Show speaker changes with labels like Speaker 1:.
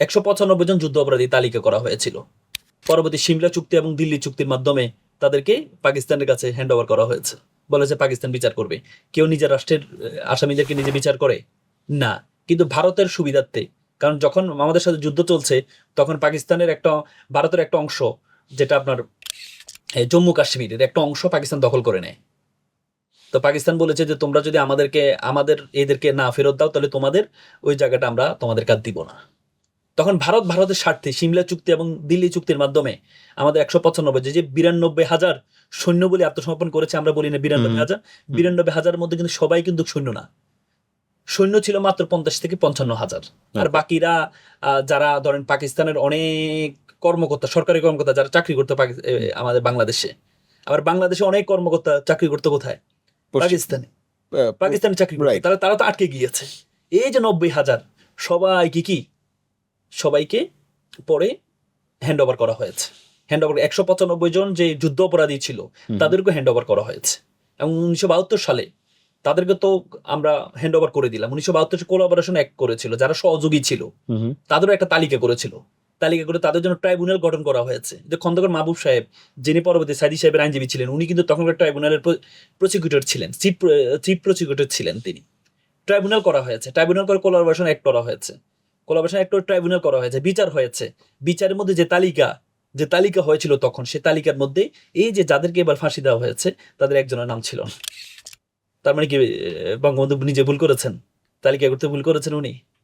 Speaker 1: 195 জন যুদ্ধ অপরাধী তালিকা করা হয়েছিল। পরবর্তী সিমলা চুক্তি এবং দিল্লি চুক্তির মাধ্যমে তাদেরকে পাকিস্তানের কাছে হ্যান্ড ওভার করা হয়েছে। বলেছে পাকিস্তান বিচার করবে। কেউ নিজের রাষ্ট্রের আসামিদেরকে নিজে বিচার করে না, কিন্তু ভারতের সুবিধার্থে, কারণ যখন আমাদের সাথে যুদ্ধ চলছে তখন ভারতের একটা অংশ, যেটা আপনার জম্মু কাশ্মীরের একটা অংশ পাকিস্তান দখল করে নেয়। তো পাকিস্তান বলেছে যে তোমরা যদি আমাদের এদেরকে না ফেরত দাও, তাহলে তোমাদের ওই জায়গাটা আমরা তোমাদেরকে আর দিব না। তখন ভারতের স্বার্থে সিমলা চুক্তি এবং দিল্লি চুক্তির মাধ্যমে আমাদের 195 যে 92,000 সৈন্য বলে আত্মসমর্পণ করেছে, আমরা বলি না 92,000, 92,000-এর মধ্যে কিন্তু সবাই কিন্তু সৈন্য না, সৈন্য ছিল মাত্র 50 থেকে 55,000। আর বাকিরা যারা ধরেন পাকিস্তানের অনেক কর্মকর্তা, সরকারি কর্মকর্তা যারা চাকরি করতো আমাদের বাংলাদেশে, আবার বাংলাদেশে অনেক কর্মকর্তা চাকরি করতো কোথায়? পাকিস্তানে চাকরি করতো, তারা তো আটকে গিয়েছে। এই যে 90,000 সবাইকে পরে হ্যান্ড ওভার করা হয়েছে। 195 জন যে যুদ্ধ অপরাধী ছিল তাদেরকে হ্যান্ড ওভার করা হয়েছে। এবং 1972 সালে তাদেরকে তো আমরা হ্যান্ড ওভার করে দিলাম। 1972 কোলাবোরেশন অ্যাক্ট করেছিল, যারা সহযোগী ছিল তাদেরও একটা তালিকা করে তাদের জন্য ট্রাইব্যুনাল গঠন করা হয়েছে। যে খন্দকার মাহবুব সাহেব, যিনি পরবর্তী সাইদি সাহেবের আইনজীবী ছিলেন, উনি কিন্তু তখনকার ট্রাইব্যুনালের প্রসিকিউটর ছিলেন, চিফ প্রসিকিউটর ছিলেন তিনি। ট্রাইব্যুনাল করা হয়েছে, ট্রাইব্যুনাল করে কোলাবোরেশন অ্যাক্ট করা হয়েছে, কোলাবোরেশন অ্যাক্ট ট্রাইব্যুনাল করা হয়েছে, বিচার হয়েছে। বিচারের মধ্যে যে তালিকা হয়েছিল তখন, সে তালিকার মধ্যে এই যে যাদেরকে এবার ফাঁসি দেওয়া হয়েছে তাদের একজনের নাম ছিল না। তার মানে কি বঙ্গবন্ধু নিজে ভুল করেছেন? তালিকা করতে ভুল করেছেন উনি?